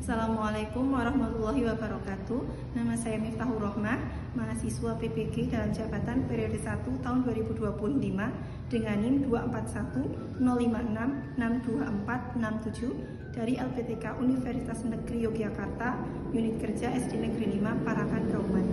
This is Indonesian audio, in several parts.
Assalamualaikum warahmatullahi wabarakatuh. Nama saya Miftahur Rohmah, mahasiswa PPG dalam jabatan periode 1 tahun 2025 dengan NIM 24105662467 dari LPTK Universitas Negeri Yogyakarta, Unit Kerja SD Negeri 5 Parakan, Kauman.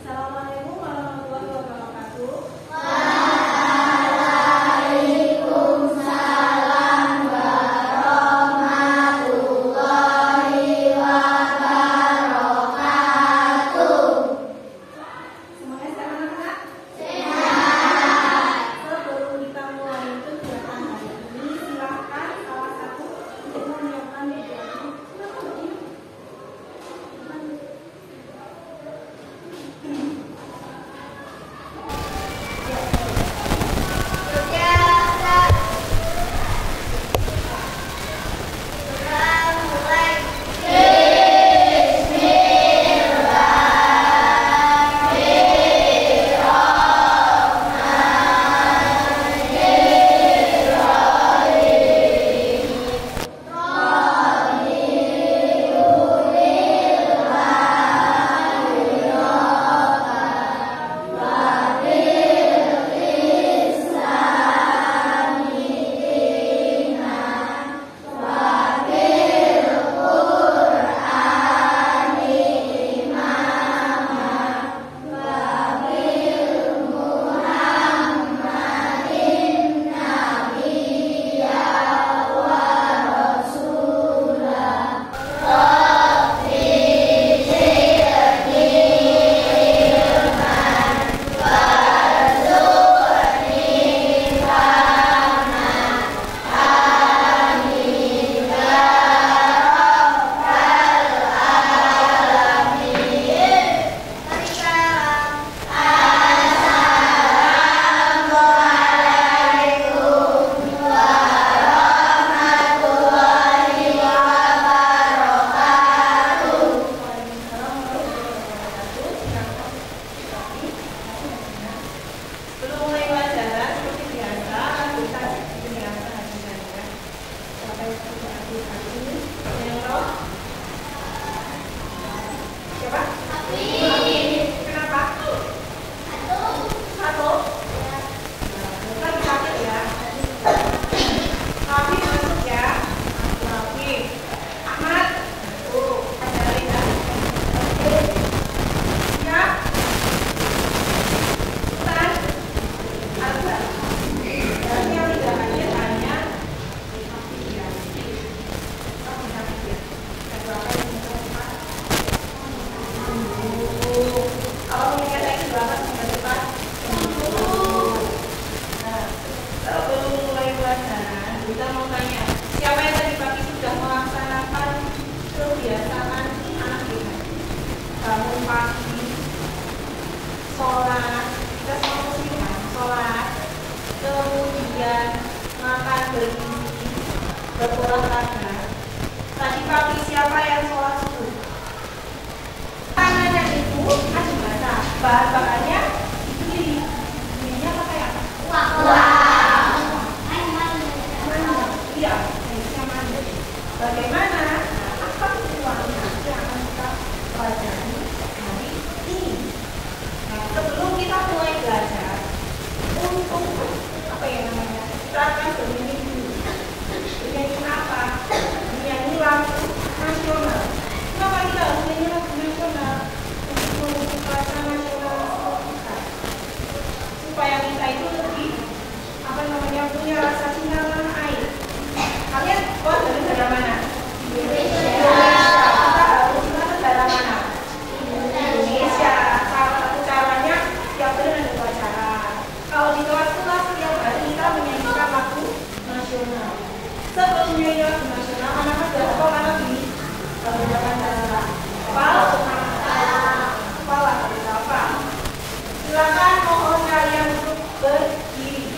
Assalamualaikum warahmatullahi wabarakatuh. Waalaikumsalam warahmatullahi wabarakatuh. Semuanya sehat anak-anak? Sehat. Sebelum kita mulai kegiatan hari ini, silakan salah satu untuk menyiapkan medianya. Kita mau tanya, siapa yang tadi pagi sudah melaksanakan kebiasaan anak kita? Bangun pagi, sholat, kita semua muslim, sholat, kemudian makan bergizi, berolahraga. Tadi pagi siapa yang sholat subuh? Tangannya itu masih basah, bahan bakarnya diri, dirinya pakai apa? Iya, harusnya mandi. Bagaimana? Apa tujuannya yang akan kita pelajari hari ini? Nah, sebelum kita mulai belajar, untuk apa ya namanya? Kita akan bernyanyi dulu. Bernyanyi apa? Bernyanyi lagu nasional. Kenapa kita harus bernyanyi lagu nasional? Untuk mengusung rasa nasionalisme kita, supaya kita itu lebih apa namanya punya rasa cinta tanah air. Kalian dari negara mana? Indonesia. Kita harus cinta negara mana? Indonesia. Salah satu caranya tiap bulan ada upacara. Kalau di kelas-kelas tiap hari kita menyanyikan lagu nasional. Sebelum menyanyi lagu nasional, anak-anak sudah tahu karena gini. Kalau ucapan dasar, kepala, kepala, silakan mohon kalian untuk berdiri.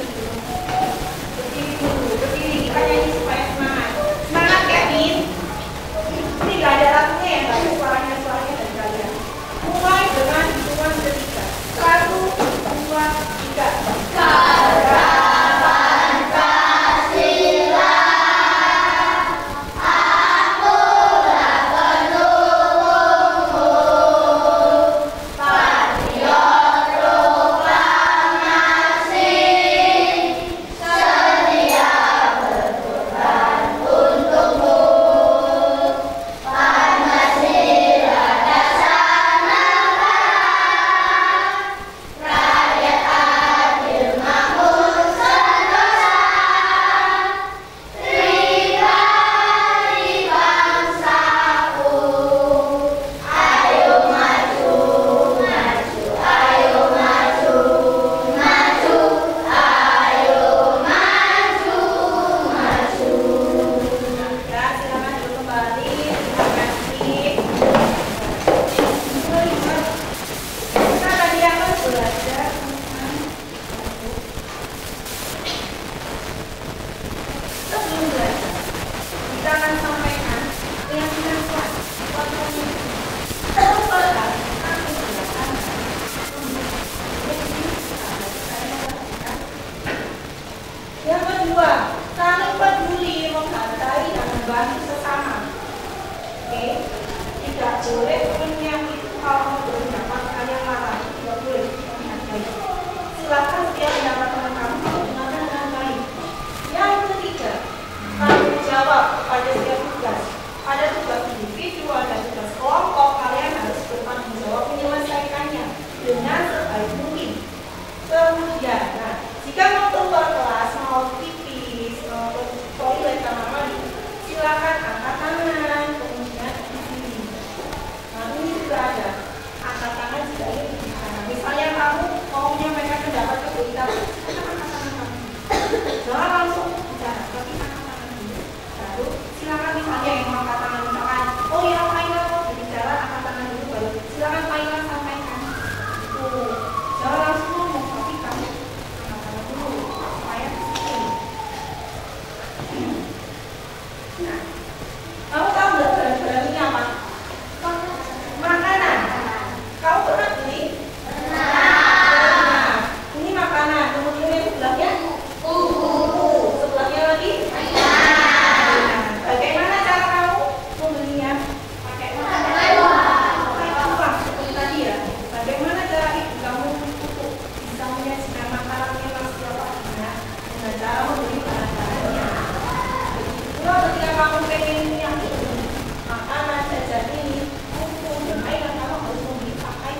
pengen yang ini, makanan jajan ini, buku dan mainan, kamu harus membeli pakai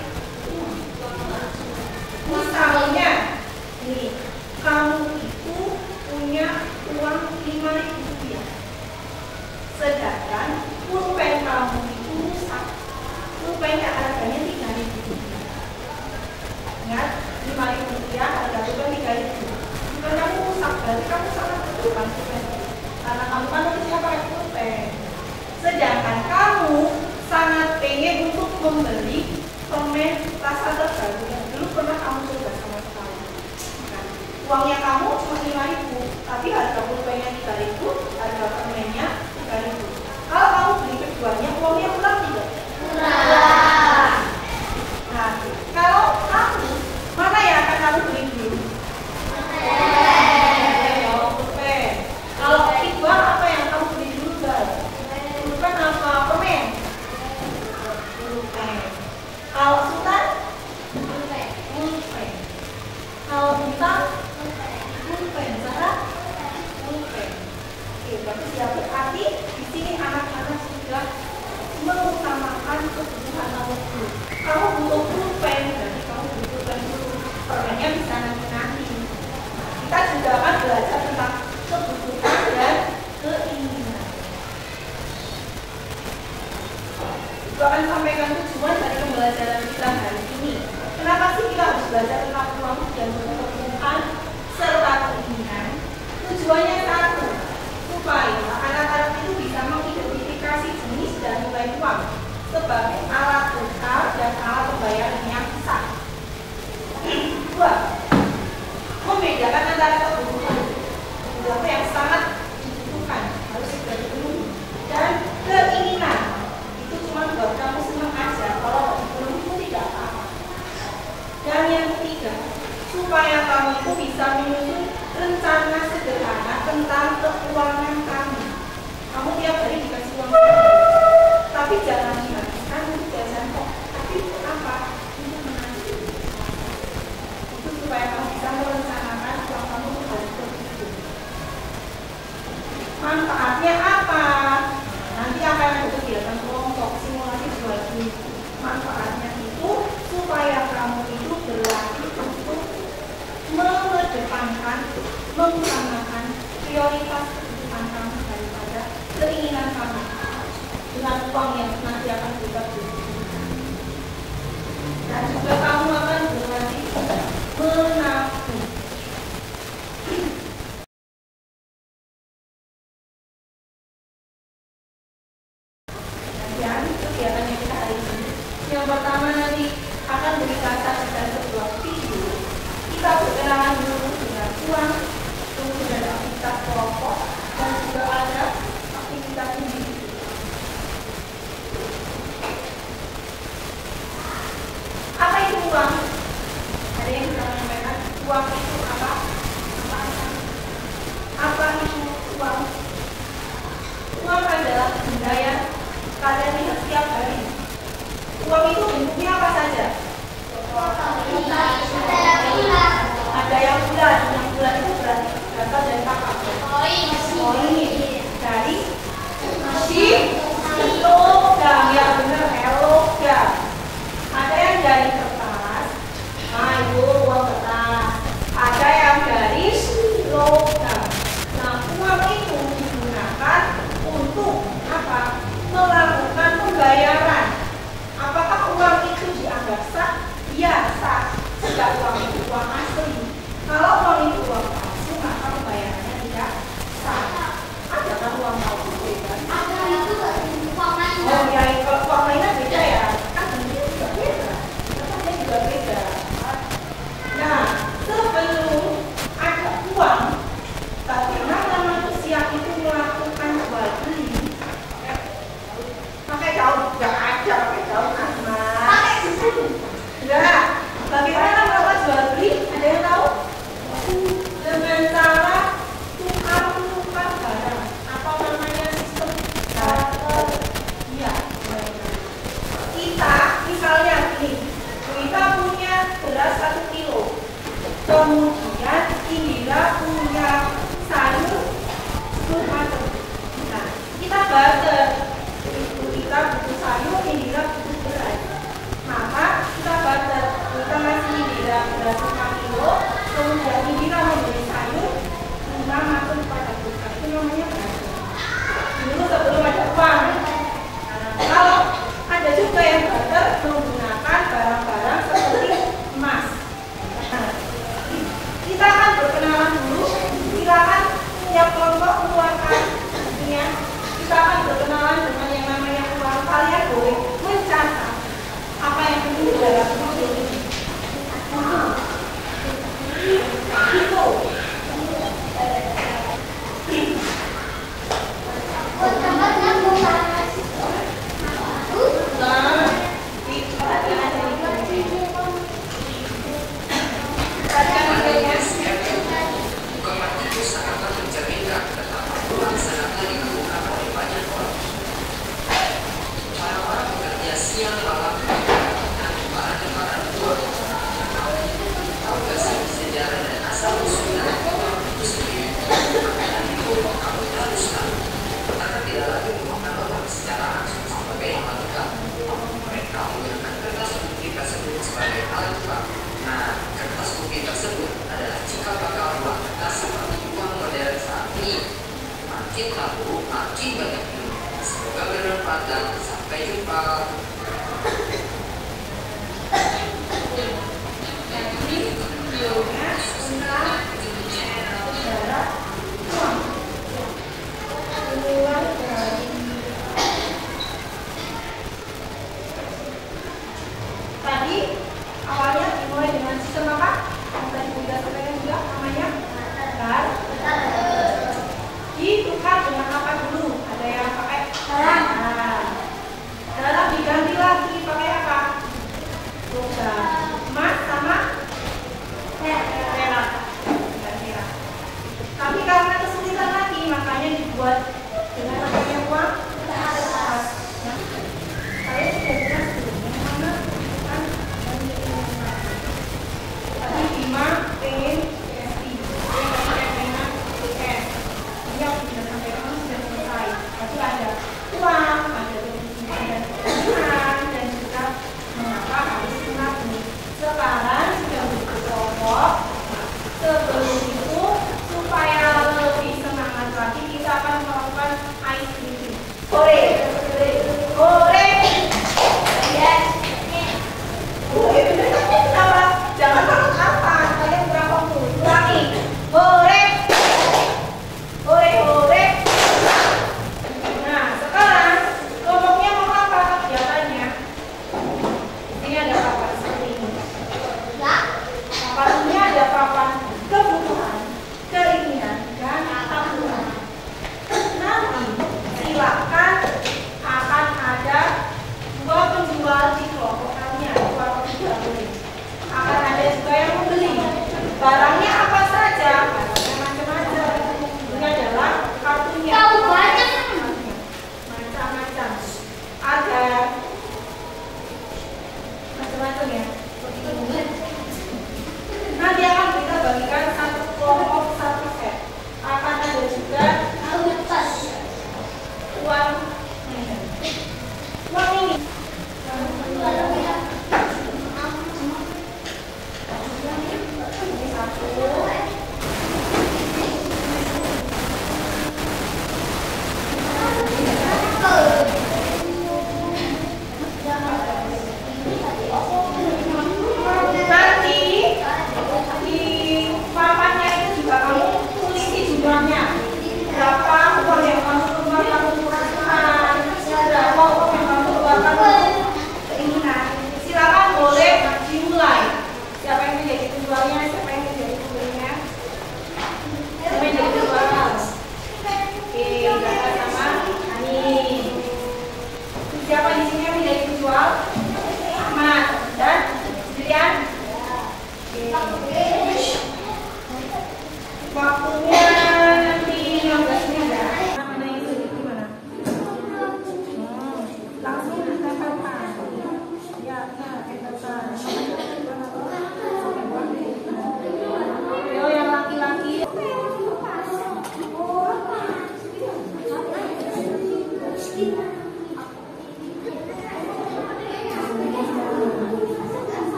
uang. Misalnya, nih, kamu itu punya uang 5.000 rupiah, sedangkan pulpen kamu itu rusak. Pulpennya harganya 3.000 rupiah. Ingat, 5.000 rupiah harga pulpen 3.000. Jika kamu rusak, berarti kamu sangat butuhkan pulpen. Karena kamu kan harusnya pakai pulpen. Sedangkan kamu sangat pengen untuk membeli permen rasa terbaru yang dulu pernah kamu coba sama sekali. Nah, uangnya kamu cuma 5.000, tapi harga pulpennya 3.000, harga permennya 3.000. Kalau kamu beli keduanya, uangnya kurang tidak? Kurang. Nah, kalau kamu, mana yang akan kamu beli dulu? Pulpen. Kalau Iqbal, apa yang kamu beli dulu, Bal? Pulpen apa? Permen? Pulpen. Kalau Sultan? Pulpen. Kalau Bintang? Pulpen. Zahra? Pulpen. Oke, berarti siapa? Berarti di sini anak-anak sudah mengutamakan kebutuhan kamu dulu. Kamu butuh pulpen, berarti kamu butuh pulpen dulu. Permennya bisa nanti. Kita juga akan belajar tentang kebutuhan dan keinginan. Juga akan sampaikan tujuan dari pembelajaran kita hari ini. Kenapa sih kita harus belajar tentang uang dan kebutuhan serta keinginan? Tujuannya satu, supaya anak-anak itu bisa mengidentifikasi jenis dan nilai uang sebagai alat tukar dan alat pembayaran yang sah. Dua, membedakan antara kebutuhan yang sangat dibutuhkan harus segera dipenuhi dan keinginan itu cuma buat kamu senang aja, kalau dipenuhi itu tidak apa-apa. Dan yang ketiga, supaya kamu itu bisa menyusun rencana sederhana tentang keuangan kamu. Kamu tiap hari dikasih uang, tapi jangan dihabiskan untuk jajan kok. Tapi untuk apa? Untuk menanti. Itu supaya kamu bisa merencanakan uang kamu untuk hari itu. Manfaatnya apa? Nanti akan ada kegiatan kelompok simulasi 2 minggu. Manfaatnya itu supaya kamu itu berlatih untuk mengedepankan, mengutamakan prioritas kebutuhan kamu daripada keinginan kamu dengan uang yang nanti akan kita butuhkan. Dan juga kamu akan berlatih menabung. Dan kegiatannya kita hari ini, yang pertama nanti akan berkaitan dengan sebuah video. Kita berkenalan dulu dengan uang, kemudian ada aktivitas kelompok, dan juga ada aktivitas individu. Apa itu uang? Ada yang bisa menyampaikan uang itu apa? Apa itu uang? Uang adalah benda yang kalian lihat setiap hari. Uang itu bentuknya apa saja? Ada yang bulat itu berarti berasal dari apa? Koin. Dari logam, ya benar, logam. Ada yang dari kertas, nah itu uang kertas. Ada yang dari logam. Nah, uang itu digunakan untuk apa? Melakukan pembayaran. Apakah uang itu dianggap sah? Iya, sah. Jika uang itu uang asli. Kalau uang itu uang palsu, maka pembayarannya tidak sah. Ada kan uang palsu bebas? Ada itu uang mainan. Oh ya, kalau uang mainan beda ya. Kan bentuknya juga beda. Tempatnya juga beda. Nah, sebelum ada uang, bagaimana manusia itu melakukan jual beli? Pakai daun, nggak ada pakai daun asmar. Pakai susu. Enggak. Bagaimana melakukan jual beli? Ada yang tahu? Dengan cara tukar barang. Apa namanya sistem? Iya. Kita misalnya ini, kita punya beras 1 kilo. Kemudian Indira punya sayur 10 macam. Nah, kita barter. Ibu kita butuh sayur, Indira butuh beras. Maka kita barter. Kita ngasih Indira beras 5 kilo, kemudian Indira membeli sayur 5 masuk pada kulkas. Itu namanya barter. Dulu sebelum ada uang. Kalau ada juga yang barter menggunakan barang-barang seperti emas. Kita akan berkenalan dulu. Silakan tiap kelompok mengeluarkan bukunya. Kita akan berkenalan dengan yang namanya uang. Kalian boleh mencatat apa yang penting dalam buku ini. Itu. Makin banyak ilmu. Semoga bermanfaat dan sampai jumpa. Tadi awalnya dimulai dengan sistem apa? Yang tadi sudah sampaikan juga namanya barter. Ditukar dengan apa dulu? Ada yang pakai dalam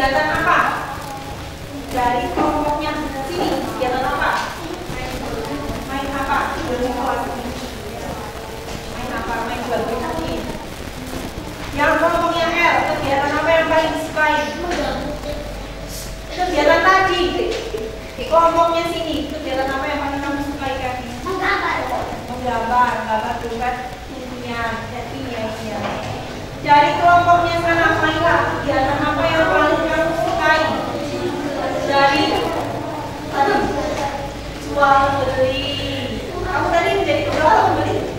kegiatan apa? Dari kelompoknya sini, kegiatan apa? Main apa? Dari kelas ini. Main apa? Main jual-beli kaki. Yang kelompoknya L, kegiatan apa yang paling disukai? Kegiatan tadi. Di kelompoknya sini, kegiatan apa yang paling kamu sukai kan? Menggambar, gambar tugas impian, ya. Dari kelompoknya sana Maila, kegiatan apa yang paling kamu sukai? Dari jual beli. Kamu tadi menjadi berapa beli?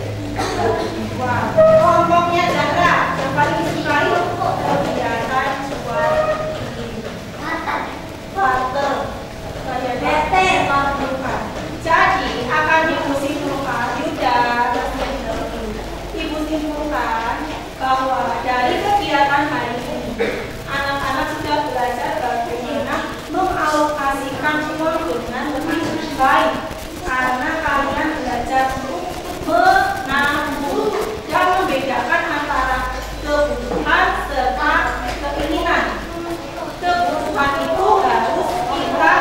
Wah, kelompoknya Zahra yang paling disukai kegiatan jual beli. Barter. Jadi akan ibu simpulkan, Yuda, ibu simpulkan bahwa dari kegiatan hari ini anak-anak sudah belajar bagaimana mengalokasikan uang dengan lebih baik karena kalian belajar menabung dan membedakan antara kebutuhan serta keinginan. Kebutuhan itu harus kita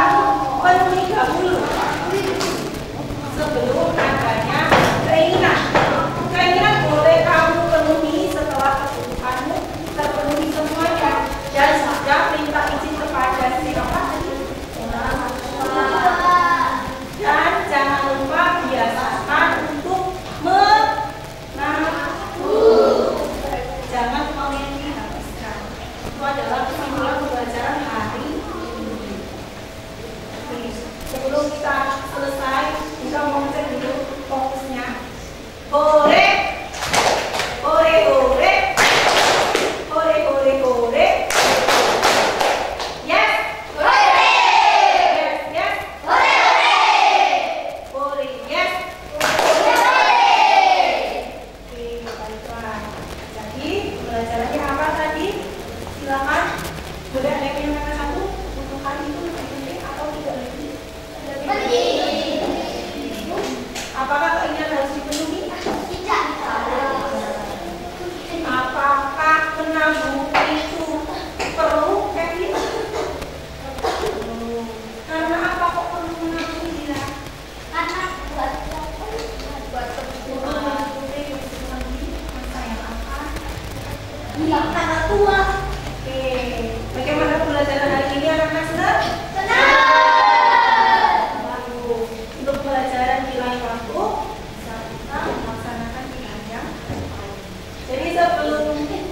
penuhi dahulu sebelum adanya keinginan. Keinginan boleh kamu penuhi setelah kebutuhanmu terpenuhi semuanya dan sudah minta izin kepada siapa? Dan jangan lupa biasakan untuk menabung. Jangan uangnya dihabiskan. Itu adalah kesimpulan pembelajaran hari ini. Sebelum kita selesai, kita mau cek dulu fokusnya. Hore, hore, hore, hore, hore, hore. Yes, hore. Yes, yes, hore, hore, yes, hore. Oke, baiklah. Jadi pembelajarannya apa tadi? Silakan. Boleh ada yang kata satu untuk hari itu lebih penting atau tidak lebih? Apakah keinginan harus dipenuhi? Apakah menabung itu perlu? Karena apa kok perlu menabung dia? Buat kebutuhan masa yang akan karena tua. Oke, bagaimana pembelajaran hari ini anak-anak senang? Untuk pelajaran di lain waktu bisa kita melaksanakan di yang lain. Jadi sebelum itu